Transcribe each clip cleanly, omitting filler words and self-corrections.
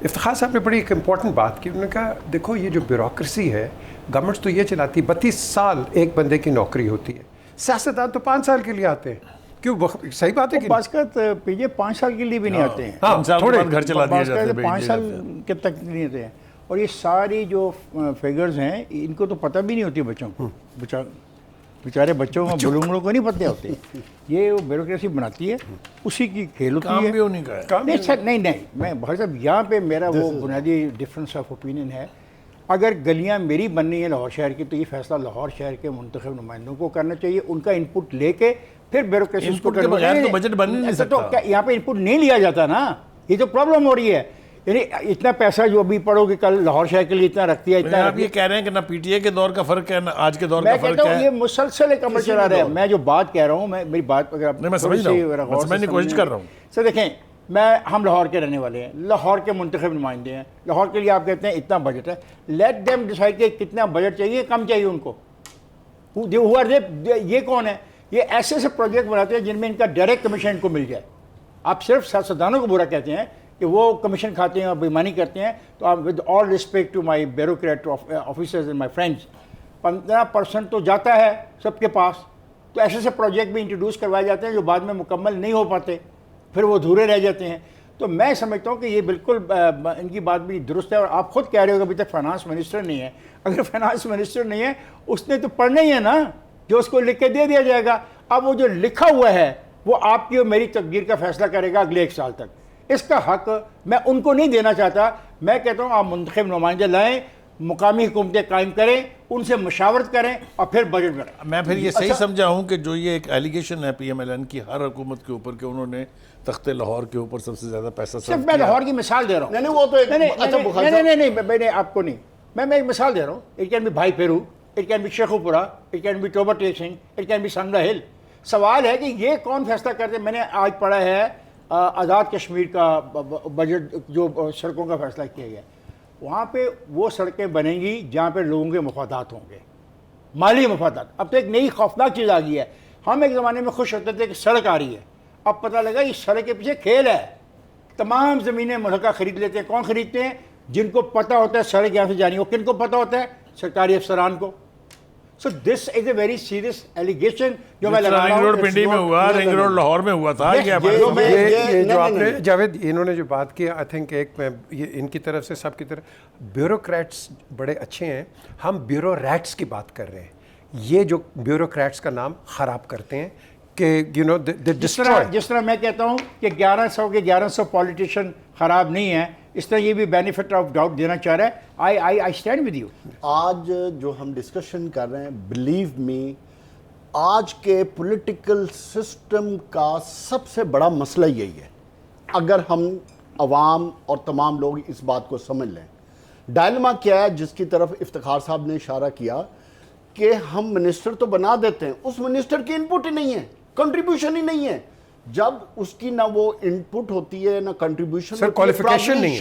इफ्तिखार साहब ने बड़ी एक इम्पॉर्टेंट बात की। उन्होंने कहा देखो ये जो ब्यूरोक्रेसी है, गवर्नमेंट तो ये चलाती है, 32 साल एक बंदे की नौकरी होती है, सियासतदान तो 5 साल के लिए आते हैं। क्यों? सही बात है कि बास्कत पीजे 5 साल के लिए भी नहीं आते हैं। थोड़े घर चला दिया जाता है, 5 साल के तक नहीं आते हैं। और ये सारी जो फिगर्स हैं इनको तो पता भी नहीं होती बच्चों को, बेचारे बच्चों को बुलुंगड़ों को नहीं पता होते। ये वो ब्यूरोक्रेसी बनाती है, उसी की खेल होती है। भी उन्हीं का है। नहीं सर, नहीं मैं भाई साहब यहाँ पे मेरा वो बुनियादी डिफरेंस ऑफ ओपिनियन है। अगर गलियाँ मेरी बननी है लाहौर शहर की, तो ये फैसला लाहौर शहर के मुंतखब नुमाइंदों को करना चाहिए। उनका इनपुट लेके फिर ब्यूरोक्रेसी के बगैर तो बजट बन नहीं सकता। तो क्या यहाँ पे इनपुट नहीं लिया जाता ना, ये तो प्रॉब्लम हो रही है। यानी इतना पैसा जो अभी पढ़ोगे कल लाहौर शहर के लिए इतना रखती है, इतना आप ये कह रहे हैं कि ना पीटीए के दौर का फर्क है ना आज के दौर का फर्क है। मैं कहता हूँ ये मुसलसल एक अमल चला रहा है। मैं जो बात कह रहा हूँ, मेरी बात अगर आप मैं समझ रहा हूँ, समझने की कोशिश कर रहा हूँ। सर देखें, हम लाहौर के रहने वाले हैं, लाहौर के मुंतखब नुमाइंदे हैं। लाहौर के लिए आप कहते हैं इतना बजट है, लेट देम डिसाइड कि कितना बजट चाहिए, कम चाहिए उनको। ये कौन है? ये ऐसे ऐसे प्रोजेक्ट बनाते हैं जिनमें इनका डायरेक्ट कमीशन इनको मिल जाए। आप सिर्फ सियासतदानों को बुरा कहते हैं कि वो कमीशन खाते हैं और बेईमानी करते हैं, तो आप with all respect to my bureaucrat officers and my friends, 15% तो जाता है सबके पास। तो ऐसे ऐसे प्रोजेक्ट भी इंट्रोड्यूस करवाए जाते हैं जो बाद में मुकम्मल नहीं हो पाते, फिर वो अधूरे रह जाते हैं। तो मैं समझता हूँ कि ये बिल्कुल इनकी बात भी दुरुस्त है। और आप खुद कह रहे हो कि अभी तक फाइनेंस मिनिस्टर नहीं है। अगर फाइनेंस मिनिस्टर नहीं है, उसने तो पढ़ना ही है ना, जो उसको लिख के दे दिया जाएगा। अब वो जो लिखा हुआ है वो आपकी और मेरी तकदीर का फैसला करेगा अगले 1 साल तक। इसका हक मैं उनको नहीं देना चाहता। मैं कहता हूँ आप मुंतखब नुमाइंदे लाएं, मुकामी हुकूमतें कायम करें, उनसे मशावरत करें और फिर बजट बनाएं। मैं फिर ये सही समझा हूँ कि जो ये एक एलिगेशन है PMLN की हर हुकूमत के ऊपर कि उन्होंने तख्ते लाहौर के ऊपर सबसे ज़्यादा पैसा सिर्फ मैं लाहौर की मिसाल दे रहा हूँ। नहीं वो तो नहीं मैंने आपको नहीं, मैं एक मिसाल दे रहा हूँ। It can be Bhai Pheru, it can be Sheikhupura, it can be Toba Tek Singh, it can be Sangla Hill. सवाल है कि ये कौन फैसला करते? मैंने आज पढ़ा है आज़ाद कश्मीर का बजट जो सड़कों का फैसला किया गया, वहाँ पे वो सड़कें बनेंगी जहाँ पे लोगों के मफादात होंगे, माली मफादात। अब तो एक नई खौफनाक चीज़ आ गई है। हम एक ज़माने में खुश होते थे कि सड़क आ रही है, अब पता लगा इस सड़क के पीछे खेल है। तमाम ज़मीनें मुल्का ख़रीद लेते हैं। कौन ख़रीदते हैं? जिनको पता होता है सड़क यहाँ से जानी हो। किन को पता होता है? सरकारी अफसरान को। So this is a very serious allegation जो मैं लगा रहा हूं। रिंग रोड पिंडी में हुआ, रिंग रोड लाहौर में हुआ था। ये जो आपने जावेद इन्होंने जो बात की, आई थिंक एक ये इनकी तरफ से सबकी तरफ, ब्यूरोक्रेट्स बड़े अच्छे हैं, हम ब्यूरोक्रेट्स की बात कर रहे हैं। ये जो ब्यूरोक्रेट्स का नाम ख़राब करते हैं कि यू नो जिस तरह मैं कहता हूँ कि 1100 के 1100 पॉलिटिशियन ख़राब नहीं है, इस तरह ये भी बेनिफिट ऑफ डाउट देना चाह रहा है। I stand with you. आज जो हम डिस्कशन कर रहे हैं, बिलीव मी, आज के पॉलिटिकल सिस्टम का सबसे बड़ा मसला यही है। अगर हम अवाम और तमाम लोग इस बात को समझ लें, डायलमा क्या है जिसकी तरफ इफ्तिखार साहब ने इशारा किया कि हम मिनिस्टर तो बना देते हैं, उस मिनिस्टर की इनपुट ही नहीं है, कंट्रीब्यूशन ही नहीं है। जब उसकी ना वो इनपुट होती है ना कंट्रीब्यूशन, सर क्वालिफिकेशन नहीं,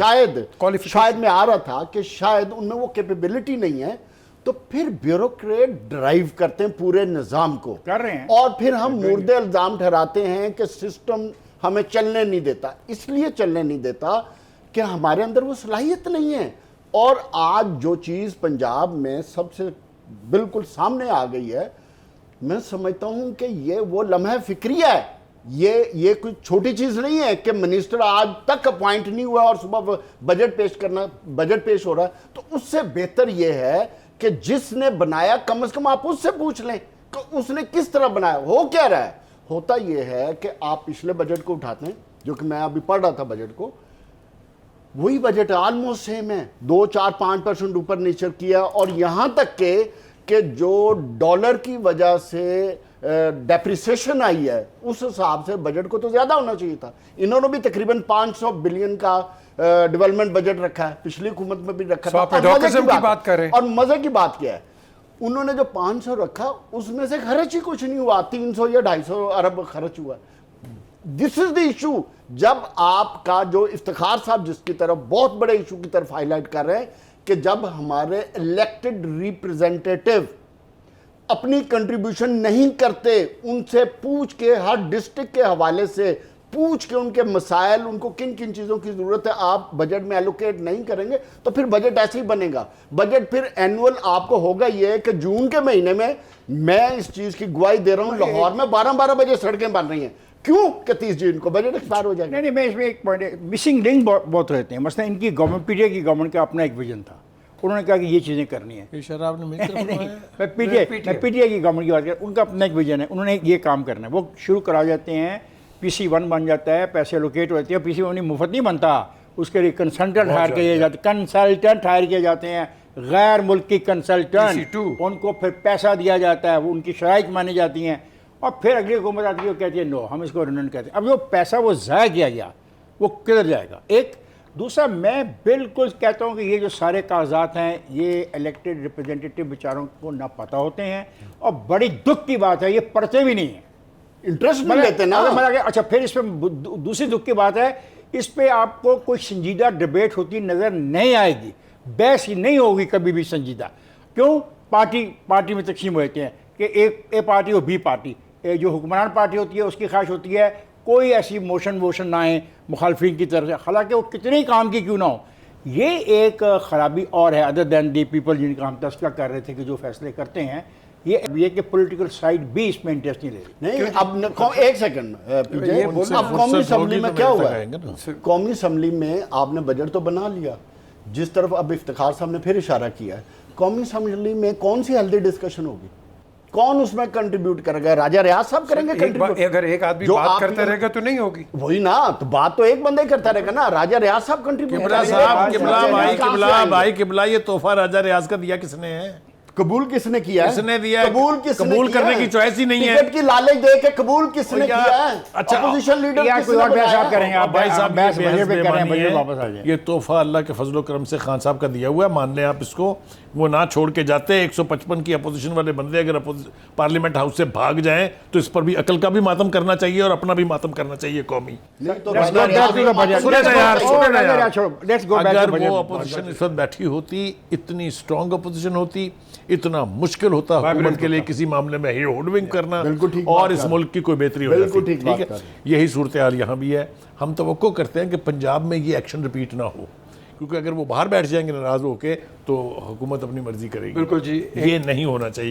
शायद मैं आ रहा था कि शायद उनमें वो कैपेबिलिटी नहीं है, तो फिर ब्यूरोक्रेट ड्राइव करते हैं पूरे निज़ाम को, कर रहे हैं। और फिर हम मुर्दे इल्ज़ाम ठहराते हैं कि सिस्टम हमें चलने नहीं देता। इसलिए चलने नहीं देता कि हमारे अंदर वो सलाहियत नहीं है। और आज जो चीज़ पंजाब में सबसे बिल्कुल सामने आ गई है, मैं समझता हूँ कि ये वो लम्हा फिक्रिया है। ये कोई छोटी चीज़ नहीं है कि मिनिस्टर आज तक अपॉइंट नहीं हुआ और सुबह बजट पेश हो रहा है। तो उससे बेहतर ये है कि जिसने बनाया कम से कम आप उससे पूछ लें कि उसने किस तरह बनाया, हो क्या रहा है। होता ये है कि आप पिछले बजट को उठाते हैं, जो कि मैं अभी पढ़ रहा था बजट को, वही बजट ऑलमोस्ट सेम है, 2, 4, 5% ऊपर नीचे किया। और यहाँ तक कि जो डॉलर की वजह से डेप्रिसिएशन आई है, उस हिसाब से बजट को तो ज़्यादा होना चाहिए था। इन्होंने भी तकरीबन 500 बिलियन का डेवलपमेंट बजट रखा है, पिछली हुकूमत में भी रखा था। और मज़े की बात क्या है, उन्होंने जो 500 रखा उसमें से खर्च ही कुछ नहीं हुआ, 300 या 250 अरब खर्च हुआ। This is the issue. जब आपका जो इफ्तिखार साहब जिसकी तरफ बहुत बड़े इशू की तरफ हाईलाइट कर रहे हैं कि जब हमारे इलेक्टेड रिप्रेजेंटेटिव अपनी कंट्रीब्यूशन नहीं करते, उनसे पूछ के हर डिस्ट्रिक्ट के हवाले से पूछ के उनके मसाइल, उनको किन किन चीज़ों की ज़रूरत है आप बजट में एलोकेट नहीं करेंगे तो फिर बजट ऐसे ही बनेगा। बजट फिर एनुअल आपको होगा ये कि जून के महीने में, मैं इस चीज़ की गवाही दे रहा हूँ, लाहौर में 12-12 बजे सड़कें बन रही हैं। क्यों कि 30 जून को बजट एक्सपायर हो जाएगा। नहीं, मैं इसमें एक पॉइंट, मिसिंग लिंक बहुत रहते हैं। मसलन इनकी गवर्नमेंट, पीटीआई की गवर्नमेंट का अपना एक विजन था, उन्होंने कहा कि ये चीज़ें करनी है। ये शराब ने मिलकर नहीं, बनवाया है। मैं पीटीआई की गवर्नमेंट की बात कर, उनका अपना एक विजन है, उन्होंने ये काम करना है। वो शुरू करा जाते हैं, PC1 बन जाता है, पैसे एलोकेट होते हैं। PC1 मुफ्त नहीं बनता, उसके लिए कंसल्टेंट हायर किए जाते हैं, गैर मुल्की कंसल्टेंट, PC2 उनको फिर पैसा दिया जाता है, वो उनकी शराइत मानी जाती हैं, और फिर अगली हुकूमत आती है, वो कहती है नो, हम इसको रिन्यून कहते हैं। अब जो पैसा वो ज़ाया किया गया, वो किधर जाएगा? एक दूसरा, मैं बिल्कुल कहता हूँ कि ये जो सारे कागजात हैं, ये इलेक्टेड रिप्रेजेंटेटिव बेचारों को ना पता होते हैं, और बड़ी दुख की बात है, ये पढ़ते भी नहीं हैं, इंटरेस्ट नहीं लेते ना। अच्छा, फिर इसमें दूसरी दुख की बात है, इस पे आपको कोई संजीदा डिबेट होती नज़र नहीं आएगी, बहस ही नहीं होगी कभी भी संजीदा। क्यों? पार्टी में तकसीम होते हैं कि एक ए पार्टी और बी पार्टी, जो हुक्मरान पार्टी होती है उसकी ख्वाहिश होती है कोई ऐसी मोशन ना आए मुखालफिन की तरफ से, हालांकि वो कितने ही काम की क्यों ना हो। ये एक ख़राबी और है, अदर दैन दी पीपल जिनका हम तस्करा कर रहे थे कि जो फैसले करते हैं, ये कि पॉलिटिकल साइड भी इसमें इंटरेस्ट नहीं ले रही। नहीं, अब एक सेकंड, अब कौमी असम्बली में क्या हुआ है? कौमी असम्बली में आपने बजट तो बना लिया, जिस तरफ अब इफ्तिखार साहब ने फिर इशारा किया है, कौमी असम्बली में कौन सी हेल्दी डिस्कशन होगी? कौन उसमें कंट्रीब्यूट करेगा? राजा रियाज साहब करेंगे कंट्रीब्यूट? अगर एक आदमी बात करता रहेगा तो नहीं होगी। वही ना, तो बात तो एक बंदा ही करता रहेगा ना। राजा रियाज साहब कंट्रीब्यूट भाई किबला, ये तोहफा राजा रियाज का दिया किसने है? कबूल किसने किया है? किसने दिया है? कबूल करने की चॉइस ही नहीं है। टिकट की लालच दे के कबूल किसने किया है? अच्छा, अपोजिशन लीडर या कोई और बहस आप करेंगे, आप भाई साहब बहस ये बजट पे बहस कर रहे हैं, बेमानी बजट है। वापस आ जाए। ये तोहफा अल्लाह के फजल करम से खान साहब का दिया हुआ है, मान लें आप इसको। वो ना छोड़ के जाते, 155 की अपोजिशन वाले बंदे अगर पार्लियामेंट हाउस से भाग जाएं तो इस पर भी अकल का भी मातम करना चाहिए और अपना भी मातम करना चाहिए कौमी। अगर वो अपोजिशन इस वक्त बैठी होती, इतनी स्ट्रॉन्ग अपोजिशन होती, इतना मुश्किल होता हुकूमत के लिए किसी मामले में ही होल्डिंग करना और इस मुल्क की कोई बेहतरी हो जाती। ठीक है, यही सूरत हाल यहाँ भी है। हम तवक्को करते हैं कि पंजाब में ये एक्शन रिपीट ना हो, क्योंकि अगर वो बाहर बैठ जाएंगे नाराज होके तो हुकूमत अपनी मर्जी करेगी। बिल्कुल जी, ये नहीं होना चाहिए।